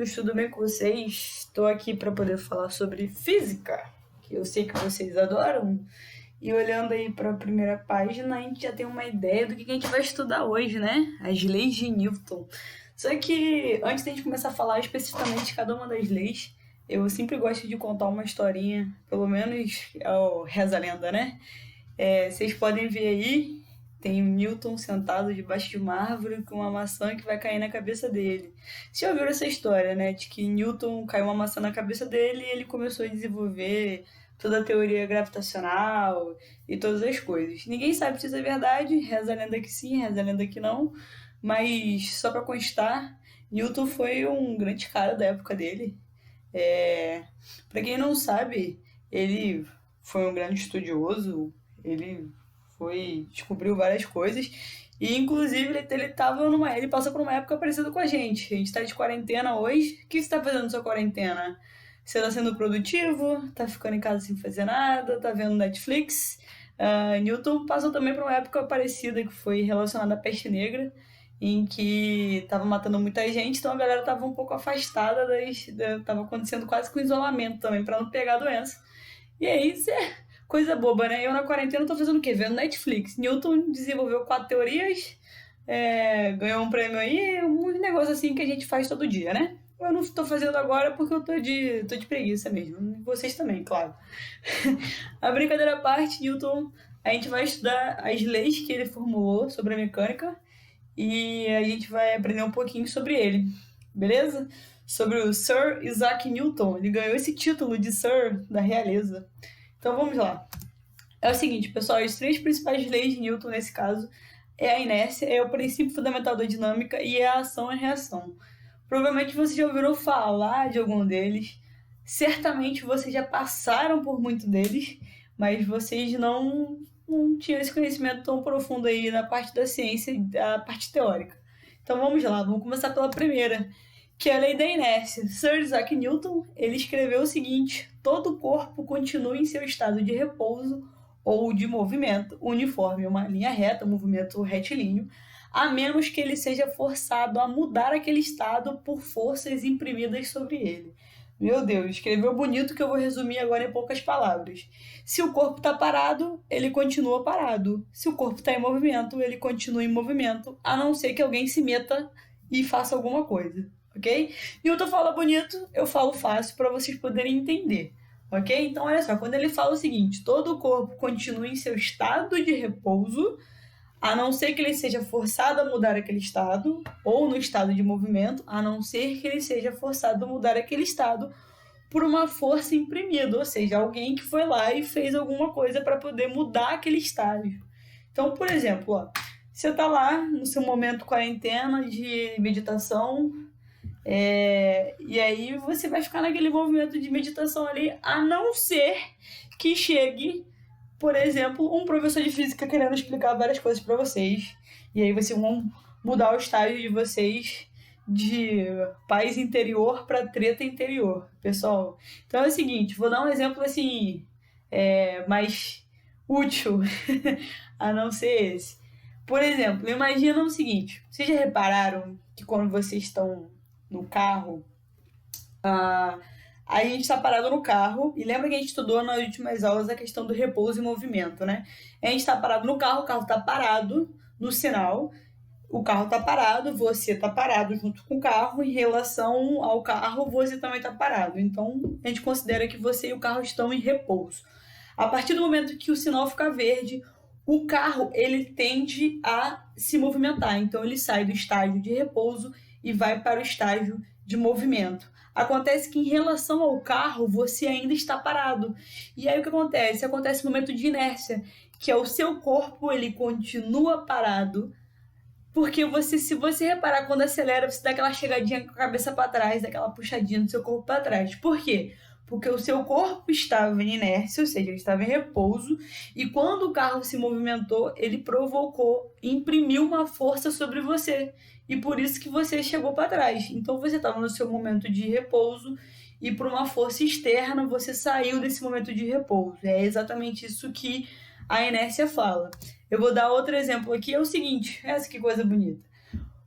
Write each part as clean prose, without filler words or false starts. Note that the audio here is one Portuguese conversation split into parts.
garotos, tudo bem com vocês? Estou aqui para poder falar sobre física, que eu sei que vocês adoram. E olhando aí para a primeira página, a gente já tem uma ideia do que a gente vai estudar hoje, né? As leis de Newton. Só que antes da gente começar a falar especificamente de cada uma das leis, eu sempre gosto de contar uma historinha, pelo menos reza a lenda, né? Vocês podem ver aí, tem o Newton sentado debaixo de uma árvore com uma maçã que vai cair na cabeça dele. Vocês já ouviram essa história, né? De que Newton caiu uma maçã na cabeça dele e ele começou a desenvolver toda a teoria gravitacional e todas as coisas. Ninguém sabe se isso é verdade, reza a lenda que sim, reza a lenda que não, mas só para constar, Newton foi um grande cara da época dele. Para quem não sabe, ele foi um grande estudioso, ele descobriu várias coisas e inclusive ele passou por uma época parecida com a gente. A gente tá de quarentena hoje. O que você tá fazendo na sua quarentena? Você tá sendo produtivo? Tá ficando em casa sem fazer nada? Tá vendo Netflix? Newton passou também por uma época parecida que foi relacionada à peste negra, em que tava matando muita gente, então a galera tava um pouco afastada tava acontecendo quase com isolamento também, para não pegar a doença. E aí, isso é coisa boba, né? Eu na quarentena tô fazendo o quê? Vendo Netflix. Newton desenvolveu 4 teorias, ganhou um prêmio aí, um negócio assim que a gente faz todo dia, né? Eu não estou fazendo agora porque eu tô de preguiça mesmo. Vocês também, claro. A brincadeira à parte, Newton, a gente vai estudar as leis que ele formulou sobre a mecânica e a gente vai aprender um pouquinho sobre ele, beleza? Sobre o Sir Isaac Newton. Ele ganhou esse título de Sir da realeza. Então vamos lá. É o seguinte, pessoal, as 3 principais leis de Newton nesse caso é a inércia, é o princípio fundamental da dinâmica e é a ação e reação. Provavelmente vocês já ouviram falar de algum deles, certamente vocês já passaram por muito deles, mas vocês não tinham esse conhecimento tão profundo aí na parte da ciência e da parte teórica. Então vamos lá, vamos começar pela primeira, que é a lei da inércia. Sir Isaac Newton, ele escreveu o seguinte: todo corpo continua em seu estado de repouso ou de movimento uniforme, uma linha reta, um movimento retilíneo, a menos que ele seja forçado a mudar aquele estado por forças imprimidas sobre ele. Meu Deus, escreveu bonito que eu vou resumir agora em poucas palavras. Se o corpo está parado, ele continua parado. Se o corpo está em movimento, ele continua em movimento, a não ser que alguém se meta e faça alguma coisa, ok? Newton fala bonito, eu falo fácil para vocês poderem entender, ok? Então, olha só, quando ele fala o seguinte: todo o corpo continua em seu estado de repouso, a não ser que ele seja forçado a mudar aquele estado, ou no estado de movimento, a não ser que ele seja forçado a mudar aquele estado por uma força imprimida, ou seja, alguém que foi lá e fez alguma coisa para poder mudar aquele estágio. Então, por exemplo, você está lá no seu momento quarentena de meditação, e aí você vai ficar naquele movimento de meditação ali, a não ser que chegue, por exemplo, um professor de física querendo explicar várias coisas para vocês. E aí vocês vão mudar o estágio de vocês de paz interior para treta interior, pessoal. Então é o seguinte, vou dar um exemplo assim, mais útil, a não ser esse. Por exemplo, imagina o seguinte: vocês já repararam que quando vocês estão no carro, a gente está parado no carro, e lembra que a gente estudou nas últimas aulas a questão do repouso e movimento, né? A gente está parado no carro, o carro está parado no sinal, o carro está parado, você está parado junto com o carro, em relação ao carro, você também está parado. Então, a gente considera que você e o carro estão em repouso. A partir do momento que o sinal fica verde, o carro ele tende a se movimentar, então ele sai do estágio de repouso e vai para o estágio de movimento. Acontece que em relação ao carro, você ainda está parado. E aí o que acontece? Acontece um momento de inércia, que é o seu corpo, ele continua parado, porque se você reparar, quando acelera, você dá aquela chegadinha com a cabeça para trás, dá aquela puxadinha do seu corpo para trás. Por quê? Porque o seu corpo estava em inércia, ou seja, ele estava em repouso, e quando o carro se movimentou, ele imprimiu uma força sobre você, e por isso que você chegou para trás. Então você estava no seu momento de repouso, e por uma força externa você saiu desse momento de repouso. É exatamente isso que a inércia fala. Eu vou dar outro exemplo aqui, é o seguinte, essa que coisa bonita.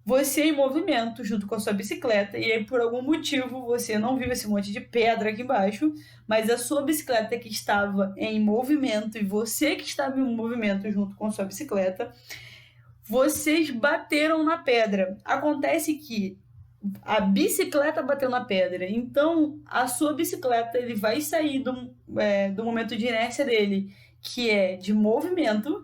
você em movimento junto com a sua bicicleta, e aí por algum motivo você não viu esse monte de pedra aqui embaixo, mas a sua bicicleta que estava em movimento e você que estava em movimento junto com a sua bicicleta, vocês bateram na pedra. Acontece que a bicicleta bateu na pedra, então a sua bicicleta ele vai sair do momento de inércia dele, que é de movimento,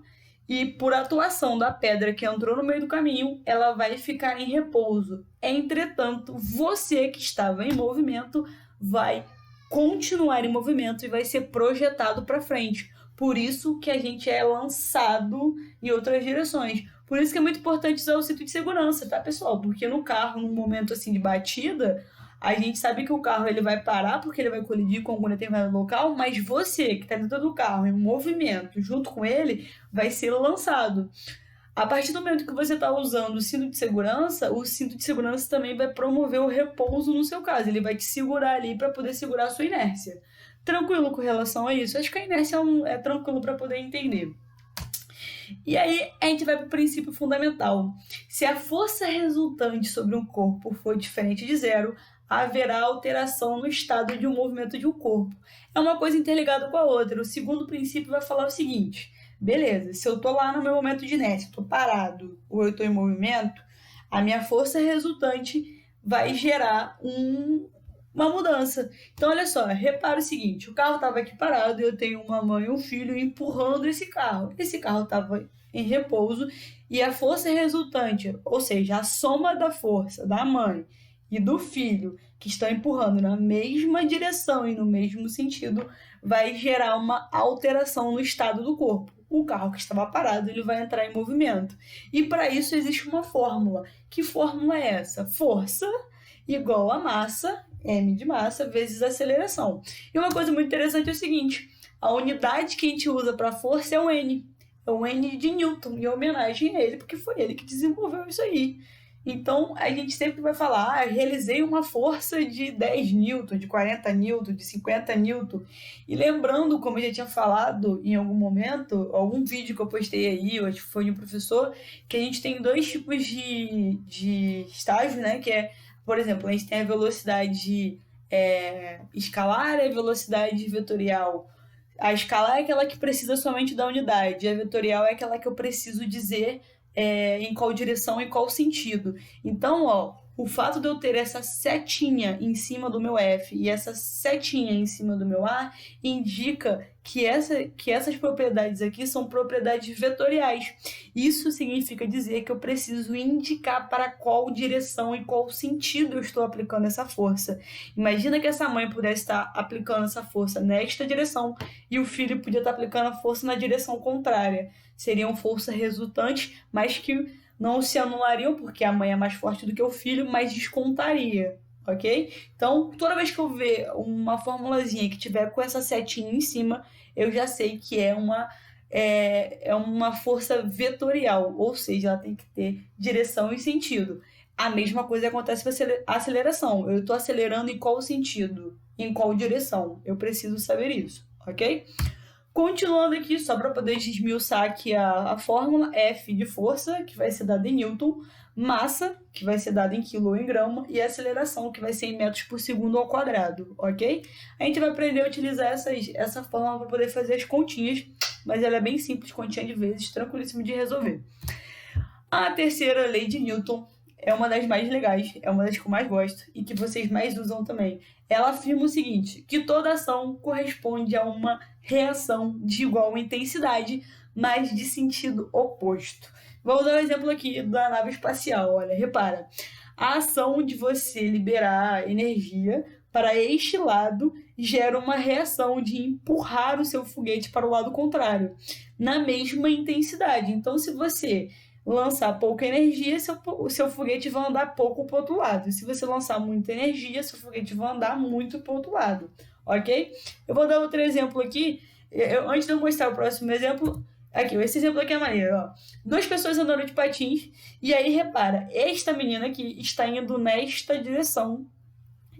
e por atuação da pedra que entrou no meio do caminho, ela vai ficar em repouso. Entretanto, você que estava em movimento vai continuar em movimento e vai ser projetado para frente. Por isso que a gente é lançado em outras direções. Por isso que é muito importante usar o cinto de segurança, tá, pessoal? Porque no carro, num momento assim de batida, a gente sabe que o carro ele vai parar porque ele vai colidir com algum determinado local, mas você que está dentro do carro em movimento junto com ele vai ser lançado. A partir do momento que você está usando o cinto de segurança também vai promover o repouso no seu caso. Ele vai te segurar ali para poder segurar a sua inércia. Tranquilo com relação a isso? Acho que a inércia é tranquilo para poder entender. E aí a gente vai para o princípio fundamental. Se a força resultante sobre um corpo for diferente de zero, haverá alteração no estado de um movimento de um corpo. É uma coisa interligada com a outra. O segundo princípio vai falar o seguinte: beleza, se eu estou lá no meu momento de inércia, estou parado ou eu estou em movimento, a minha força resultante vai gerar uma mudança. Então, olha só, repara o seguinte: o carro estava aqui parado e eu tenho uma mãe e um filho empurrando esse carro. Esse carro estava em repouso e a força resultante, ou seja, a soma da força da mãe e do filho que estão empurrando na mesma direção e no mesmo sentido, vai gerar uma alteração no estado do corpo. O carro que estava parado, ele vai entrar em movimento. E para isso existe uma fórmula. Que fórmula é essa? Força igual a massa, m de massa, vezes aceleração. E uma coisa muito interessante é o seguinte: a unidade que a gente usa para força é o N. É o N de Newton, em homenagem a ele, porque foi ele que desenvolveu isso aí. Então, a gente sempre vai falar, eu realizei uma força de 10 newton, de 40 newton, de 50 newton. E lembrando, como eu já tinha falado em algum momento, algum vídeo que eu postei aí, ou acho que foi de um professor, que a gente tem dois tipos de estágio, né? Que é, por exemplo, a gente tem a velocidade escalar e a velocidade vetorial. A escalar é aquela que precisa somente da unidade, a vetorial é aquela que eu preciso dizer em qual direção e qual sentido. Então, ó, o fato de eu ter essa setinha em cima do meu F e essa setinha em cima do meu A indica que essas propriedades aqui são propriedades vetoriais. Isso significa dizer que eu preciso indicar para qual direção e qual sentido eu estou aplicando essa força. Imagina que essa mãe pudesse estar aplicando essa força nesta direção e o filho podia estar aplicando a força na direção contrária. Seriam forças resultantes, mas que não se anulariam, porque a mãe é mais forte do que o filho, mas descontaria, ok? Então, toda vez que eu ver uma formulazinha que tiver com essa setinha em cima, eu já sei que é uma força vetorial, ou seja, ela tem que ter direção e sentido. A mesma coisa acontece com a aceleração. Eu estou acelerando em qual sentido? Em qual direção? Eu preciso saber isso, ok? Continuando aqui, só para poder desmiuçar aqui a fórmula: F de força, que vai ser dada em Newton, massa, que vai ser dada em quilo ou em grama, e aceleração, que vai ser em metros por segundo ao quadrado, ok? A gente vai aprender a utilizar essa fórmula para poder fazer as continhas, mas ela é bem simples, continha de vezes, tranquilíssimo de resolver. A terceira lei de Newton é uma das mais legais, é uma das que eu mais gosto e que vocês mais usam também. Ela afirma o seguinte: que toda ação corresponde a uma reação de igual intensidade, mas de sentido oposto. Vou dar um exemplo aqui da nave espacial. Olha, repara. A ação de você liberar energia para este lado gera uma reação de empurrar o seu foguete para o lado contrário, na mesma intensidade. Então, se você lançar pouca energia, o seu foguete vai andar pouco para o outro lado. Se você lançar muita energia, seu foguete vai andar muito para o outro lado, ok? Eu vou dar outro exemplo aqui. Antes de eu mostrar o próximo exemplo, aqui, esse exemplo aqui é maneiro, ó. Duas pessoas andando de patins, e aí repara, esta menina aqui está indo nesta direção,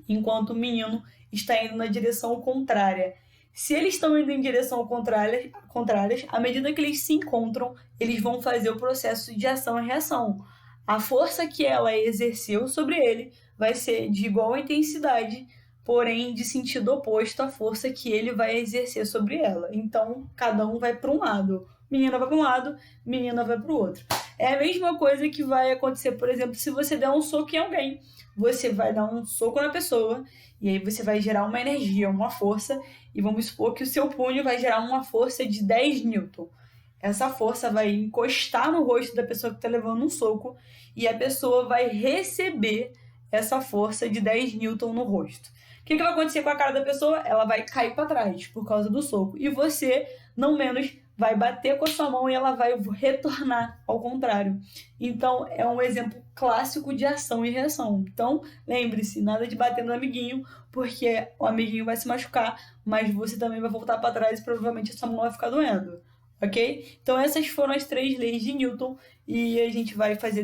enquanto o menino está indo na direção contrária. Se eles estão indo em direção contrárias, à medida que eles se encontram, eles vão fazer o processo de ação e reação. a força que ela exerceu sobre ele vai ser de igual intensidade, porém de sentido oposto à força que ele vai exercer sobre ela. Então, cada um vai para um lado. Menina vai para um lado, menina vai para o outro. É a mesma coisa que vai acontecer, por exemplo, se você der um soco em alguém. Você vai dar um soco na pessoa e aí você vai gerar uma energia, uma força, e vamos supor que o seu punho vai gerar uma força de 10 newton. Essa força vai encostar no rosto da pessoa que está levando um soco e a pessoa vai receber essa força de 10 newton no rosto. O que vai acontecer com a cara da pessoa? Ela vai cair para trás por causa do soco. E você, não menos, vai bater com a sua mão e ela vai retornar ao contrário. Então, é um exemplo clássico de ação e reação. Então, lembre-se, nada de bater no amiguinho, porque o amiguinho vai se machucar, mas você também vai voltar para trás e provavelmente a sua mão vai ficar doendo. Ok? Então essas foram as 3 leis de Newton e a gente vai fazer